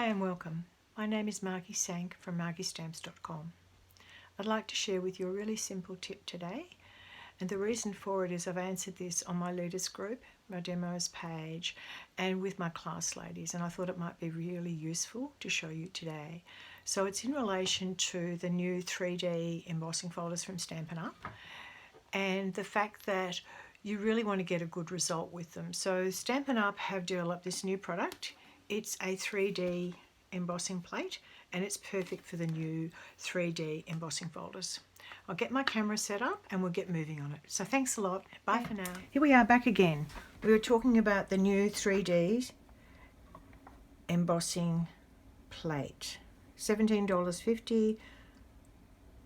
and welcome. My name is Margie Sank from margiestamps.com. I'd like to share with you a really simple tip today, and the reason for it is I've answered this on my leaders group, my demos page, and with my class ladies, and I thought it might be really useful to show you today. So it's in relation to the new 3D embossing folders from Stampin' Up, and the fact that you really want to get a good result with them. So Stampin' Up have developed this new product. It's a 3D embossing plate, and it's perfect for the new 3D embossing folders. I'll get my camera set up and we'll get moving on it. So thanks a lot. Bye for now. Here we are back again. We were talking about the new 3D embossing plate. $17.50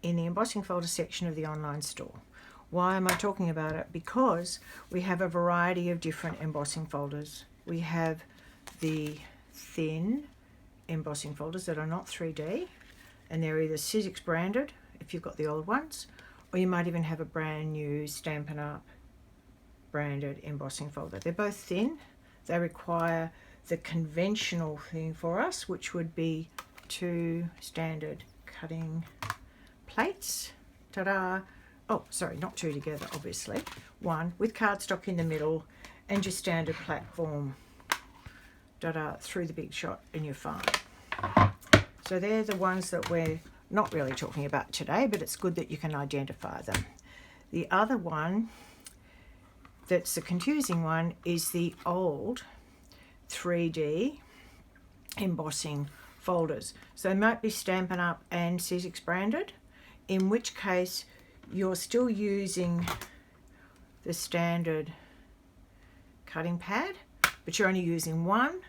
in the embossing folder section of the online store. Why am I talking about it? Because we have a variety of different embossing folders. We have the thin embossing folders that are not 3D, and they're either Sizzix branded if you've got the old ones, or you might even have a brand new Stampin' Up branded embossing folder. They're both thin. They require the conventional thing for us, which would be 2 standard cutting plates. Ta-da! Oh, sorry, not 2 together, obviously. 1 with cardstock in the middle and your standard platform through the big shot, and you're fine. So they're the ones that we're not really talking about today, but it's good that you can identify them. The other one that's the confusing one is the old 3D embossing folders. So they might be Stampin' Up and Sizzix branded, in which case you're still using the standard cutting pad, but you're only using one,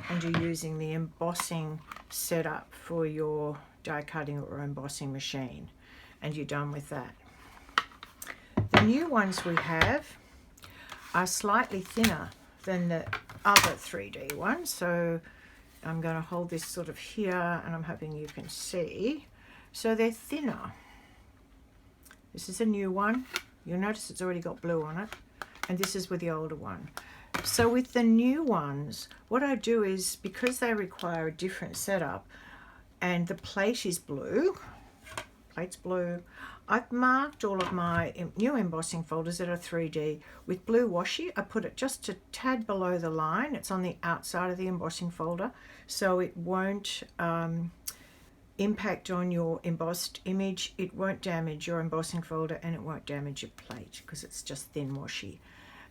and you're using the embossing setup for your die cutting or embossing machine, and you're done with that. The new ones we have are slightly thinner than the other 3D ones, so I'm going to hold this sort of here and I'm hoping you can see. So they're thinner. This is a new one. You'll notice it's already got blue on it, and this is with the older one. So with the new ones, what I do is, because they require a different setup and the plate is blue, plate's blue, I've marked all of my new embossing folders that are 3D with blue washi. I put it just a tad below the line. It's on the outside of the embossing folder, so it won't impact on your embossed image. It won't damage your embossing folder, and it won't damage your plate because it's just thin washi.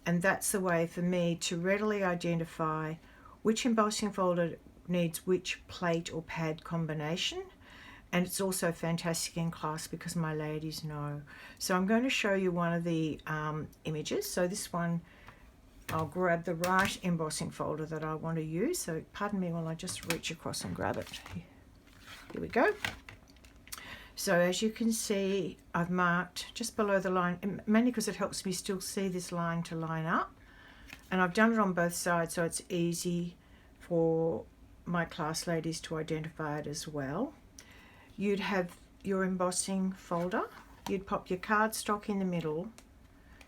And that's the way for me to readily identify which embossing folder needs which plate or pad combination. And it's also fantastic in class because my ladies know. So I'm going to show you one of the images. So this one, I'll grab the right embossing folder that I want to use. So pardon me while I just reach across and grab it. Here we go. So as you can see, I've marked just below the line, mainly because it helps me still see this line to line up. And I've done it on both sides, so it's easy for my class ladies to identify it as well. You'd have your embossing folder. You'd pop your cardstock in the middle.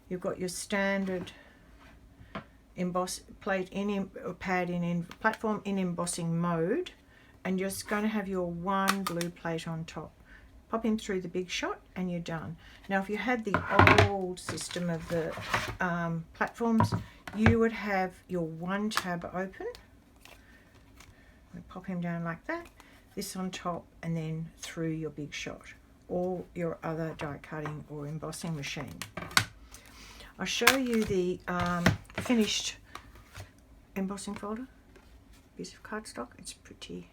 You've got your standard emboss plate pad in platform in embossing mode, and you're just going to have your one blue plate on top. Pop him through the big shot and you're done. Now if you had the old system of the platforms, you would have your one tab open. Pop him down like that, this on top, and then through your big shot or your other die cutting or embossing machine. I'll show you the finished embossing folder. Piece of cardstock. It's pretty.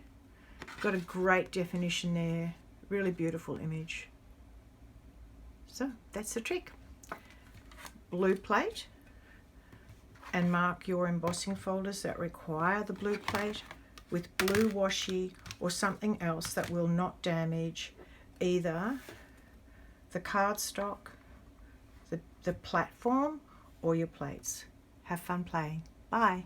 Got a great definition there. Really beautiful image. So that's the trick. Blue plate, and mark your embossing folders that require the blue plate with blue washi or something else that will not damage either the cardstock, the platform, or your plates. Have fun playing. Bye.